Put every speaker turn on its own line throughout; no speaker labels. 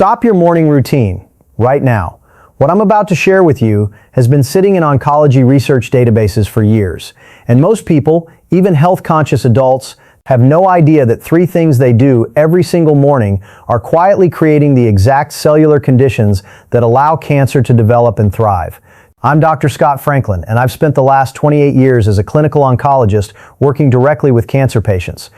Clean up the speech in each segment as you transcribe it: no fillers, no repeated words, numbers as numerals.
Stop your morning routine right now. What I'm about to share with you has been sitting in oncology research databases for years, and most people, even health-conscious adults, have no idea that three things they do every single morning are quietly creating the exact cellular conditions that allow cancer to develop and thrive. I'm Dr. Scott Franklin, and I've spent the last 28 years as a clinical oncologist working directly with cancer patients.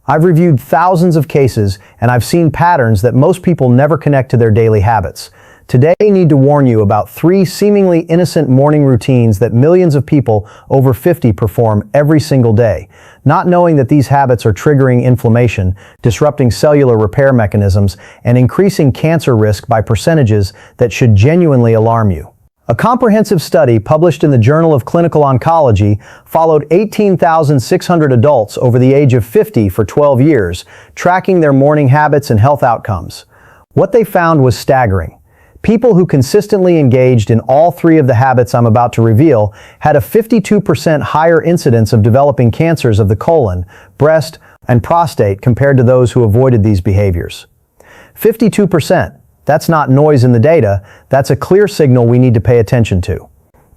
I've reviewed thousands of cases, and I've seen patterns that most people never connect to their daily habits. Today, I need to warn you about three seemingly innocent morning routines that millions of people over 50 perform every single day, not knowing that these habits are triggering inflammation, disrupting cellular repair mechanisms, and increasing cancer risk by percentages that should genuinely alarm you. A comprehensive study published in the Journal of Clinical Oncology followed 18,600 adults over the age of 50 for 12 years, tracking their morning habits and health outcomes. What they found was staggering. People who consistently engaged in all three of the habits I'm about to reveal had a 52% higher incidence of developing cancers of the colon, breast, and prostate compared to those who avoided these behaviors. 52%. That's not noise in the data, that's a clear signal we need to pay attention to.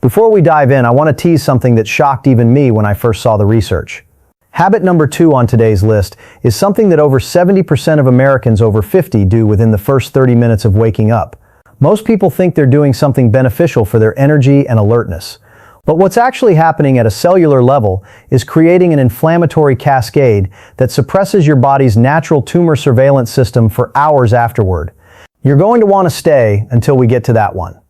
Before we dive in, I want to tease something that shocked even me when I first saw the research. Habit number 2 on today's list is something that over 70% of Americans over 50 do within the first 30 minutes of waking up. Most people think they're doing something beneficial for their energy and alertness. But what's actually happening at a cellular level is creating an inflammatory cascade that suppresses your body's natural tumor surveillance system for hours afterward. You're going to want to stay until we get to that one.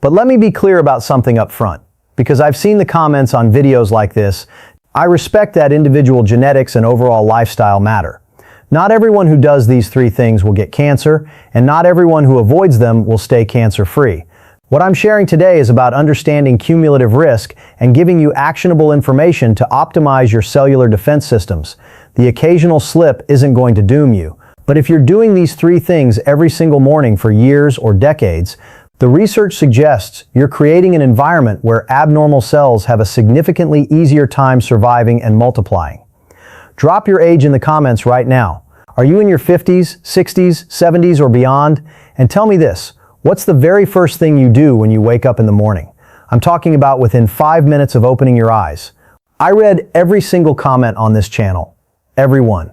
But let me be clear about something up front, because I've seen the comments on videos like this. I respect that individual genetics and overall lifestyle matter. Not everyone who does these three things will get cancer, and not everyone who avoids them will stay cancer-free. What I'm sharing today is about understanding cumulative risk and giving you actionable information to optimize your cellular defense systems. The occasional slip isn't going to doom you. But if you're doing these three things every single morning for years or decades, the research suggests you're creating an environment where abnormal cells have a significantly easier time surviving and multiplying. Drop your age in the comments right now. Are you in your 50s, 60s, 70s, or beyond? And tell me this, what's the very first thing you do when you wake up in the morning? I'm talking about within 5 minutes of opening your eyes. I read every single comment on this channel. Every one.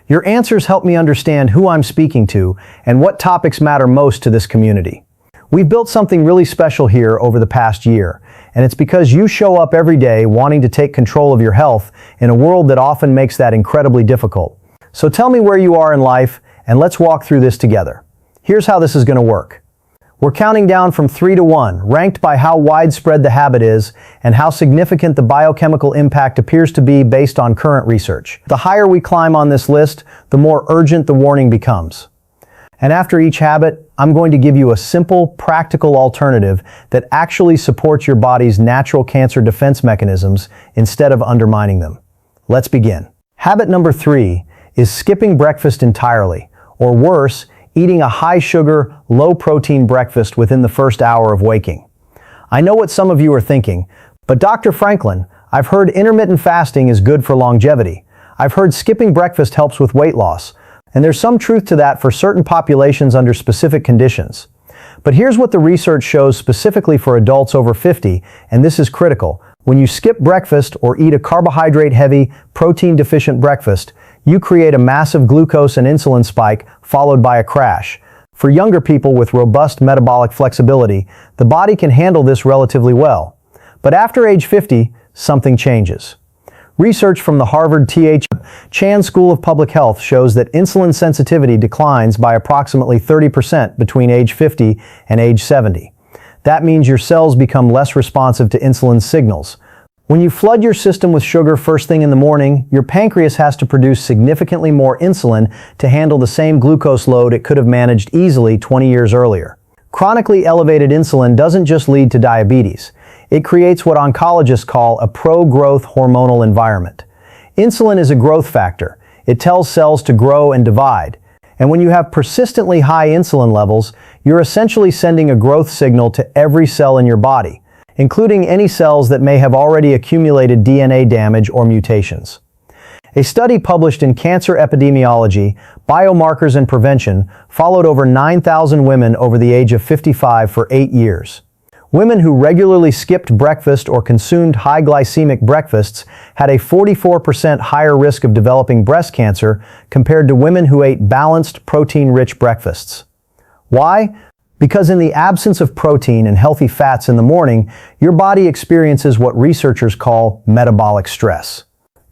Your answers help me understand who I'm speaking to and what topics matter most to this community. We've built something really special here over the past year, and it's because you show up every day wanting to take control of your health in a world that often makes that incredibly difficult. So tell me where you are in life, and let's walk through this together. Here's how this is going to work. We're counting down from 3 to 1, ranked by how widespread the habit is and how significant the biochemical impact appears to be based on current research. The higher we climb on this list, the more urgent the warning becomes. And after each habit, I'm going to give you a simple, practical alternative that actually supports your body's natural cancer defense mechanisms instead of undermining them. Let's begin. Habit number 3 is skipping breakfast entirely, or worse, eating a high-sugar, low-protein breakfast within the first hour of waking. I know what some of you are thinking, but Dr. Franklin, I've heard intermittent fasting is good for longevity. I've heard skipping breakfast helps with weight loss, and there's some truth to that for certain populations under specific conditions. But here's what the research shows specifically for adults over 50, and this is critical. When you skip breakfast or eat a carbohydrate-heavy, protein-deficient breakfast, you create a massive glucose and insulin spike followed by a crash. For younger people with robust metabolic flexibility, the body can handle this relatively well. But after age 50, something changes. Research from the Harvard T.H. Chan School of Public Health shows that insulin sensitivity declines by approximately 30% between age 50 and age 70. That means your cells become less responsive to insulin signals. When you flood your system with sugar first thing in the morning, your pancreas has to produce significantly more insulin to handle the same glucose load it could have managed easily 20 years earlier. Chronically elevated insulin doesn't just lead to diabetes. It creates what oncologists call a pro-growth hormonal environment. Insulin is a growth factor. It tells cells to grow and divide. And when you have persistently high insulin levels, you're essentially sending a growth signal to every cell in your body, including any cells that may have already accumulated DNA damage or mutations. A study published in Cancer Epidemiology, Biomarkers and Prevention followed over 9,000 women over the age of 55 for 8 years. Women who regularly skipped breakfast or consumed high glycemic breakfasts had a 44% higher risk of developing breast cancer compared to women who ate balanced, protein-rich breakfasts. Why? Because in the absence of protein and healthy fats in the morning, your body experiences what researchers call metabolic stress.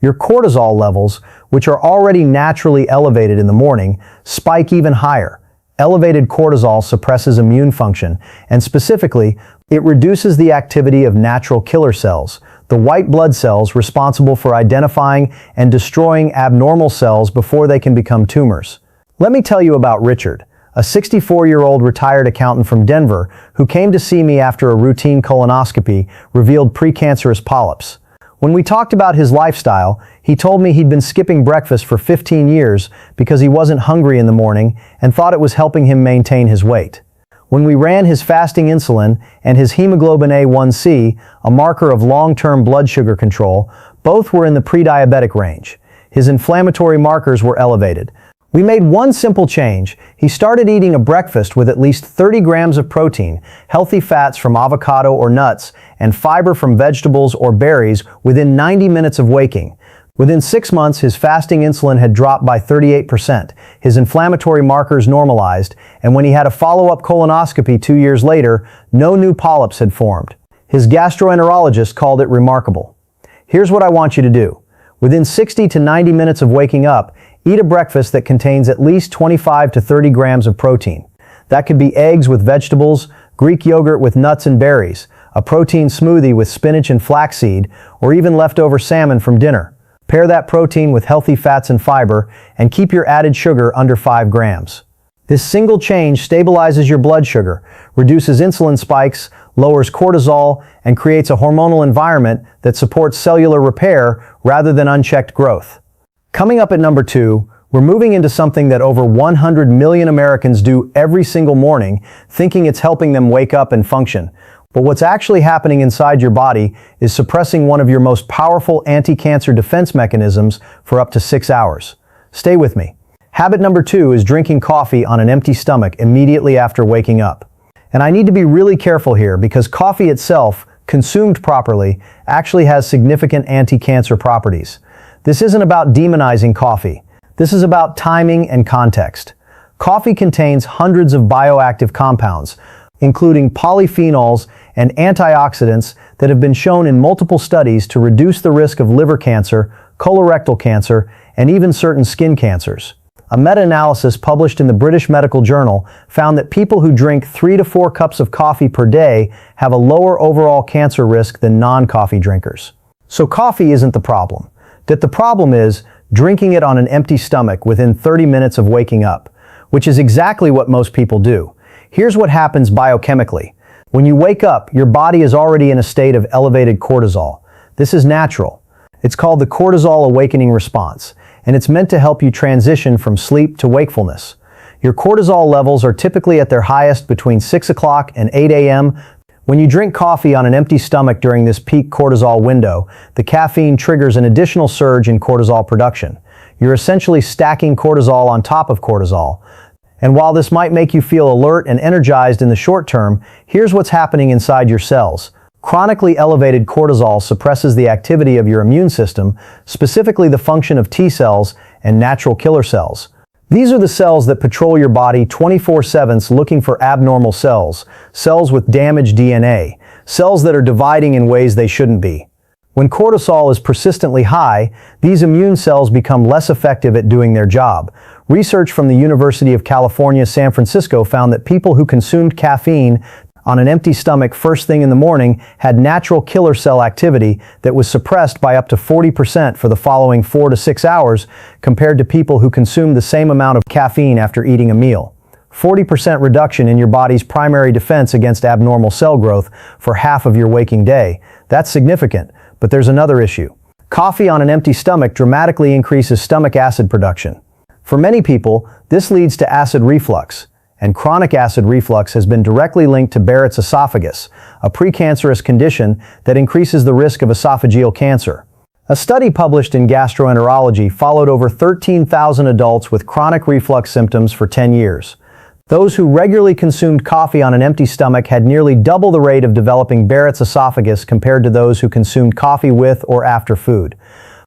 Your cortisol levels, which are already naturally elevated in the morning, spike even higher. Elevated cortisol suppresses immune function, and specifically, it reduces the activity of natural killer cells, the white blood cells responsible for identifying and destroying abnormal cells before they can become tumors. Let me tell you about Richard, a 64-year-old retired accountant from Denver who came to see me after a routine colonoscopy revealed precancerous polyps. When we talked about his lifestyle, he told me he'd been skipping breakfast for 15 years because he wasn't hungry in the morning and thought it was helping him maintain his weight. When we ran his fasting insulin and his hemoglobin A1C, a marker of long-term blood sugar control, both were in the pre-diabetic range. His inflammatory markers were elevated. We made one simple change. He started eating a breakfast with at least 30 grams of protein, healthy fats from avocado or nuts, and fiber from vegetables or berries within 90 minutes of waking. Within 6 months, his fasting insulin had dropped by 38%, his inflammatory markers normalized, and when he had a follow-up colonoscopy 2 years later, no new polyps had formed. His gastroenterologist called it remarkable. Here's what I want you to do. Within 60 to 90 minutes of waking up, eat a breakfast that contains at least 25 to 30 grams of protein. That could be eggs with vegetables, Greek yogurt with nuts and berries, a protein smoothie with spinach and flaxseed, or even leftover salmon from dinner. Pair that protein with healthy fats and fiber, and keep your added sugar under 5 grams. This single change stabilizes your blood sugar, reduces insulin spikes, lowers cortisol, and creates a hormonal environment that supports cellular repair rather than unchecked growth. Coming up at number 2, we're moving into something that over 100 million Americans do every single morning, thinking it's helping them wake up and function. But what's actually happening inside your body is suppressing one of your most powerful anti-cancer defense mechanisms for up to 6 hours. Stay with me. Habit number 2 is drinking coffee on an empty stomach immediately after waking up. And I need to be really careful here because coffee itself, consumed properly, actually has significant anti-cancer properties. This isn't about demonizing coffee. This is about timing and context. Coffee contains hundreds of bioactive compounds, including polyphenols and antioxidants that have been shown in multiple studies to reduce the risk of liver cancer, colorectal cancer, and even certain skin cancers. A meta-analysis published in the British Medical Journal found that people who drink 3 to 4 cups of coffee per day have a lower overall cancer risk than non-coffee drinkers. So coffee isn't the problem. The problem is drinking it on an empty stomach within 30 minutes of waking up, which is exactly what most people do. Here's what happens biochemically. When you wake up, your body is already in a state of elevated cortisol. This is natural. It's called the cortisol awakening response, and it's meant to help you transition from sleep to wakefulness. Your cortisol levels are typically at their highest between 6 o'clock and 8 a.m. When you drink coffee on an empty stomach during this peak cortisol window, the caffeine triggers an additional surge in cortisol production. You're essentially stacking cortisol on top of cortisol. And while this might make you feel alert and energized in the short term, here's what's happening inside your cells. Chronically elevated cortisol suppresses the activity of your immune system, specifically the function of T cells and natural killer cells. These are the cells that patrol your body 24/7 looking for abnormal cells, cells with damaged DNA, cells that are dividing in ways they shouldn't be. When cortisol is persistently high, these immune cells become less effective at doing their job. Research from the University of California, San Francisco found that people who consumed caffeine on an empty stomach first thing in the morning had natural killer cell activity that was suppressed by up to 40% for the following 4 to 6 hours compared to people who consumed the same amount of caffeine after eating a meal. 40% reduction in your body's primary defense against abnormal cell growth for half of your waking day. That's significant, but there's another issue. Coffee on an empty stomach dramatically increases stomach acid production. For many people, this leads to acid reflux. And chronic acid reflux has been directly linked to Barrett's esophagus, a precancerous condition that increases the risk of esophageal cancer. A study published in Gastroenterology followed over 13,000 adults with chronic reflux symptoms for 10 years. Those who regularly consumed coffee on an empty stomach had nearly double the rate of developing Barrett's esophagus compared to those who consumed coffee with or after food.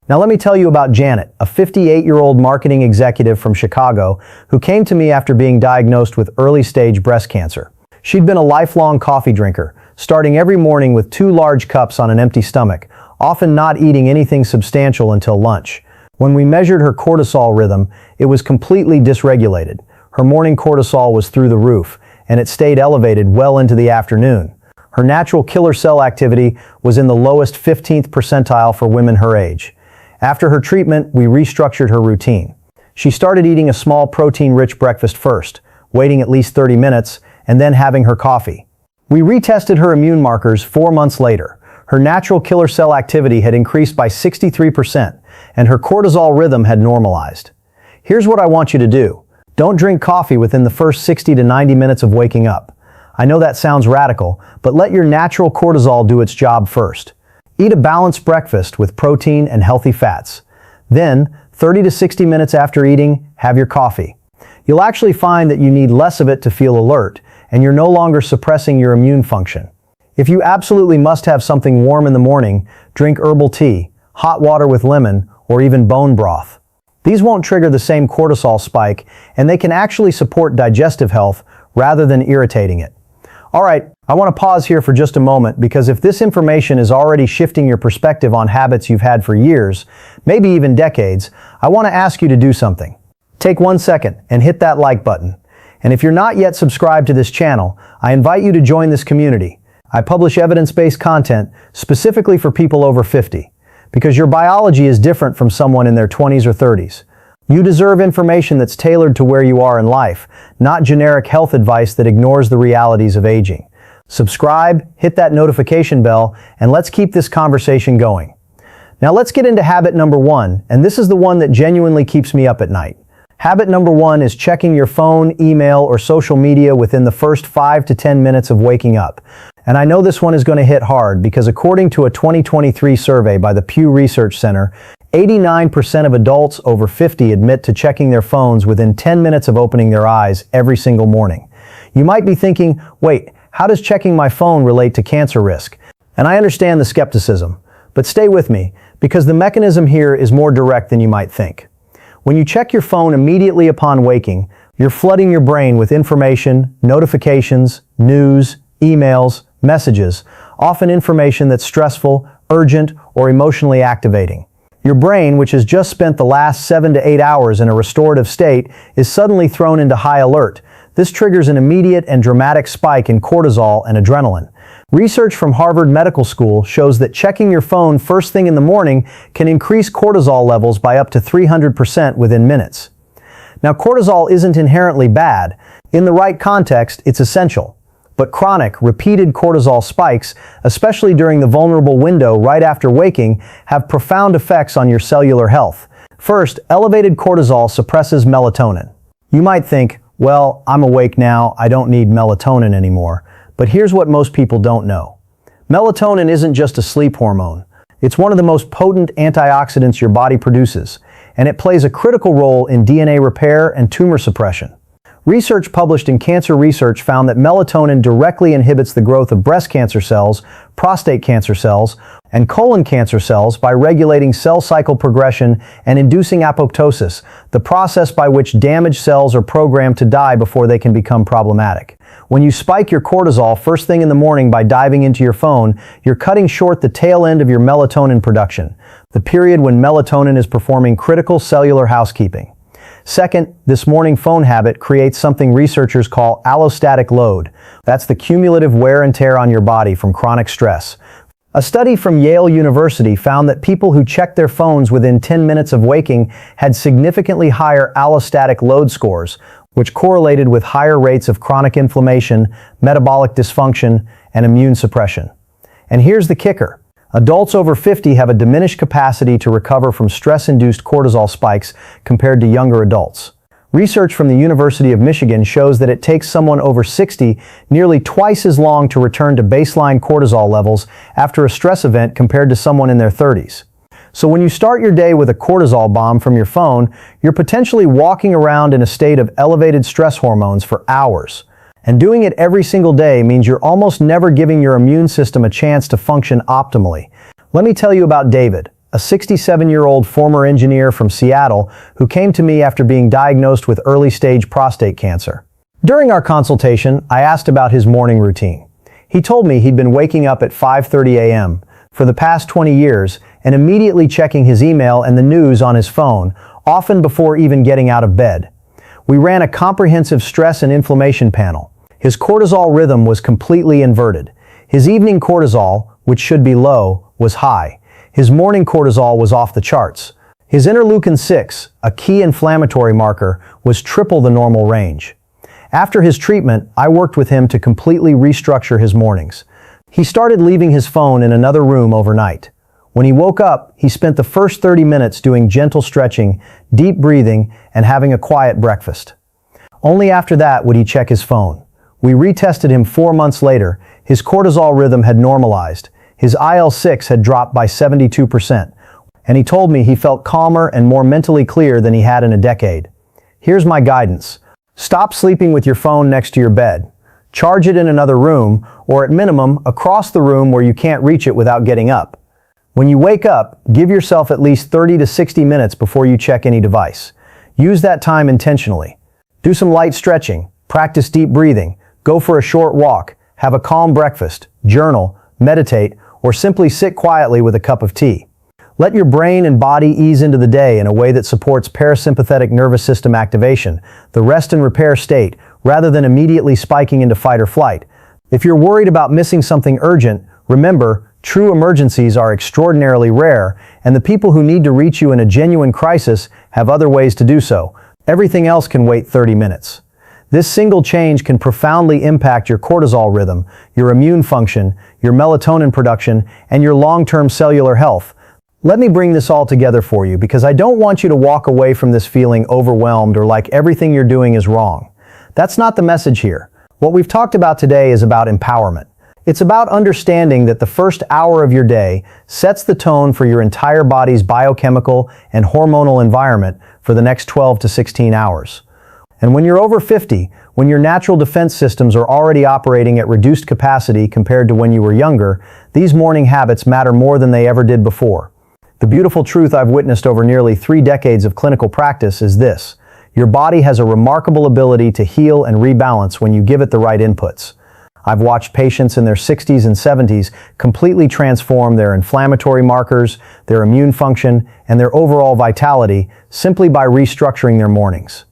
Now let me tell you about Janet, a 58-year-old marketing executive from Chicago who came to me after being diagnosed with early-stage breast cancer. She'd been a lifelong coffee drinker, starting every morning with 2 large cups on an empty stomach, often not eating anything substantial until lunch. When we measured her cortisol rhythm, it was completely dysregulated. Her morning cortisol was through the roof, and it stayed elevated well into the afternoon. Her natural killer cell activity was in the lowest 15th percentile for women her age. After her treatment, we restructured her routine. She started eating a small protein-rich breakfast first, waiting at least 30 minutes, and then having her coffee. We retested her immune markers 4 months later. Her natural killer cell activity had increased by 63%, and her cortisol rhythm had normalized. Here's what I want you to do. Don't drink coffee within the first 60 to 90 minutes of waking up. I know that sounds radical, but let your natural cortisol do its job first. Eat a balanced breakfast with protein and healthy fats. Then, 30 to 60 minutes after eating, have your coffee. You'll actually find that you need less of it to feel alert, and you're no longer suppressing your immune function. If you absolutely must have something warm in the morning, drink herbal tea, hot water with lemon, or even bone broth. These won't trigger the same cortisol spike, and they can actually support digestive health rather than irritating it. Alright, I want to pause here for just a moment because if this information is already shifting your perspective on habits you've had for years, maybe even decades, I want to ask you to do something. Take 1 second and hit that like button. And if you're not yet subscribed to this channel, I invite you to join this community. I publish evidence-based content specifically for people over 50, because your biology is different from someone in their 20s or 30s. You deserve information that's tailored to where you are in life, not generic health advice that ignores the realities of aging. Subscribe, hit that notification bell, and let's keep this conversation going. Now let's get into habit number 1, and this is the one that genuinely keeps me up at night. Habit number 1 is checking your phone, email, or social media within the first 5 to 10 minutes of waking up. And I know this one is going to hit hard because according to a 2023 survey by the Pew Research Center, 89% of adults over 50 admit to checking their phones within 10 minutes of opening their eyes every single morning. You might be thinking, wait, how does checking my phone relate to cancer risk? And I understand the skepticism, but stay with me because the mechanism here is more direct than you might think. When you check your phone immediately upon waking, you're flooding your brain with information, notifications, news, emails, messages, often information that's stressful, urgent, or emotionally activating. Your brain, which has just spent the last 7 to 8 hours in a restorative state, is suddenly thrown into high alert. This triggers an immediate and dramatic spike in cortisol and adrenaline. Research from Harvard Medical School shows that checking your phone first thing in the morning can increase cortisol levels by up to 300% within minutes. Now, cortisol isn't inherently bad. In the right context, it's essential. But chronic, repeated cortisol spikes, especially during the vulnerable window right after waking, have profound effects on your cellular health. First, elevated cortisol suppresses melatonin. You might think, well, I'm awake now, I don't need melatonin anymore. But here's what most people don't know. Melatonin isn't just a sleep hormone. It's one of the most potent antioxidants your body produces, and it plays a critical role in DNA repair and tumor suppression. Research published in Cancer Research found that melatonin directly inhibits the growth of breast cancer cells, prostate cancer cells, and colon cancer cells by regulating cell cycle progression and inducing apoptosis, the process by which damaged cells are programmed to die before they can become problematic. When you spike your cortisol first thing in the morning by diving into your phone, you're cutting short the tail end of your melatonin production, the period when melatonin is performing critical cellular housekeeping. Second, this morning phone habit creates something researchers call allostatic load. That's the cumulative wear and tear on your body from chronic stress. A study from Yale University found that people who checked their phones within 10 minutes of waking had significantly higher allostatic load scores, which correlated with higher rates of chronic inflammation, metabolic dysfunction, and immune suppression. And here's the kicker. Adults over 50 have a diminished capacity to recover from stress-induced cortisol spikes compared to younger adults. Research from the University of Michigan shows that it takes someone over 60 nearly twice as long to return to baseline cortisol levels after a stress event compared to someone in their 30s. So when you start your day with a cortisol bomb from your phone, you're potentially walking around in a state of elevated stress hormones for hours. And doing it every single day means you're almost never giving your immune system a chance to function optimally. Let me tell you about David, a 67-year-old former engineer from Seattle who came to me after being diagnosed with early-stage prostate cancer. During our consultation, I asked about his morning routine. He told me he'd been waking up at 5:30 a.m. for the past 20 years and immediately checking his email and the news on his phone, often before even getting out of bed. We ran a comprehensive stress and inflammation panel. His cortisol rhythm was completely inverted. His evening cortisol, which should be low, was high. His morning cortisol was off the charts. His interleukin-6, a key inflammatory marker, was triple the normal range. After his treatment, I worked with him to completely restructure his mornings. He started leaving his phone in another room overnight. When he woke up, he spent the first 30 minutes doing gentle stretching, deep breathing, and having a quiet breakfast. Only after that would he check his phone. We retested him 4 months later. His cortisol rhythm had normalized. His IL-6 had dropped by 72%. And he told me he felt calmer and more mentally clear than he had in a decade. Here's my guidance. Stop sleeping with your phone next to your bed. Charge it in another room, or at minimum, across the room where you can't reach it without getting up. When you wake up, give yourself at least 30 to 60 minutes before you check any device. Use that time intentionally. Do some light stretching, practice deep breathing, go for a short walk, have a calm breakfast, journal, meditate, or simply sit quietly with a cup of tea. Let your brain and body ease into the day in a way that supports parasympathetic nervous system activation, the rest and repair state, rather than immediately spiking into fight or flight. If you're worried about missing something urgent, remember, true emergencies are extraordinarily rare, and the people who need to reach you in a genuine crisis have other ways to do so. Everything else can wait 30 minutes. This single change can profoundly impact your cortisol rhythm, your immune function, your melatonin production, and your long-term cellular health. Let me bring this all together for you because I don't want you to walk away from this feeling overwhelmed or like everything you're doing is wrong. That's not the message here. What we've talked about today is about empowerment. It's about understanding that the first hour of your day sets the tone for your entire body's biochemical and hormonal environment for the next 12 to 16 hours. And when you're over 50, when your natural defense systems are already operating at reduced capacity compared to when you were younger, these morning habits matter more than they ever did before. The beautiful truth I've witnessed over nearly 3 decades of clinical practice is this: your body has a remarkable ability to heal and rebalance when you give it the right inputs. I've watched patients in their 60s and 70s completely transform their inflammatory markers, their immune function, and their overall vitality simply by restructuring their mornings.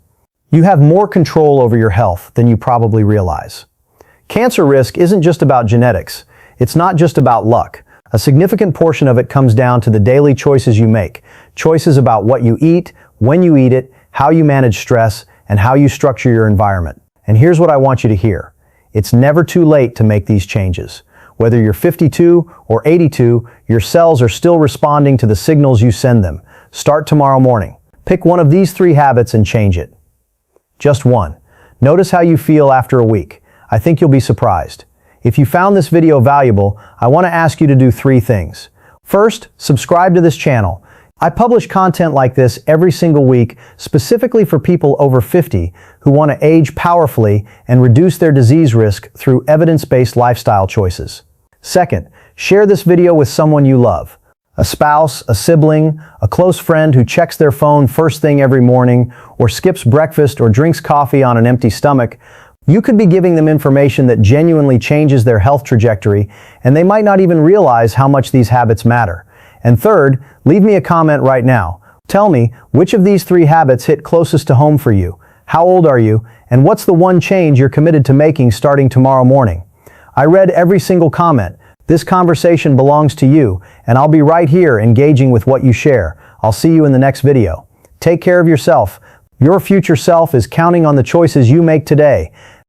You have more control over your health than you probably realize. Cancer risk isn't just about genetics. It's not just about luck. A significant portion of it comes down to the daily choices you make. Choices about what you eat, when you eat it, how you manage stress, and how you structure your environment. And here's what I want you to hear. It's never too late to make these changes. Whether you're 52 or 82, your cells are still responding to the signals you send them. Start tomorrow morning. Pick one of these 3 habits and change it. Just one. Notice how you feel after a week. I think you'll be surprised. If you found this video valuable, I want to ask you to do 3 things. First, subscribe to this channel. I publish content like this every single week, specifically for people over 50 who want to age powerfully and reduce their disease risk through evidence-based lifestyle choices. Second, share this video with someone you love. A spouse, a sibling, a close friend who checks their phone first thing every morning, or skips breakfast or drinks coffee on an empty stomach. You could be giving them information that genuinely changes their health trajectory, and they might not even realize how much these habits matter. And third, leave me a comment right now. Tell me, which of these 3 habits hit closest to home for you? How old are you? And what's the one change you're committed to making starting tomorrow morning? I read every single comment. This conversation belongs to you, and I'll be right here engaging with what you share. I'll see you in the next video. Take care of yourself. Your future self is counting on the choices you make today.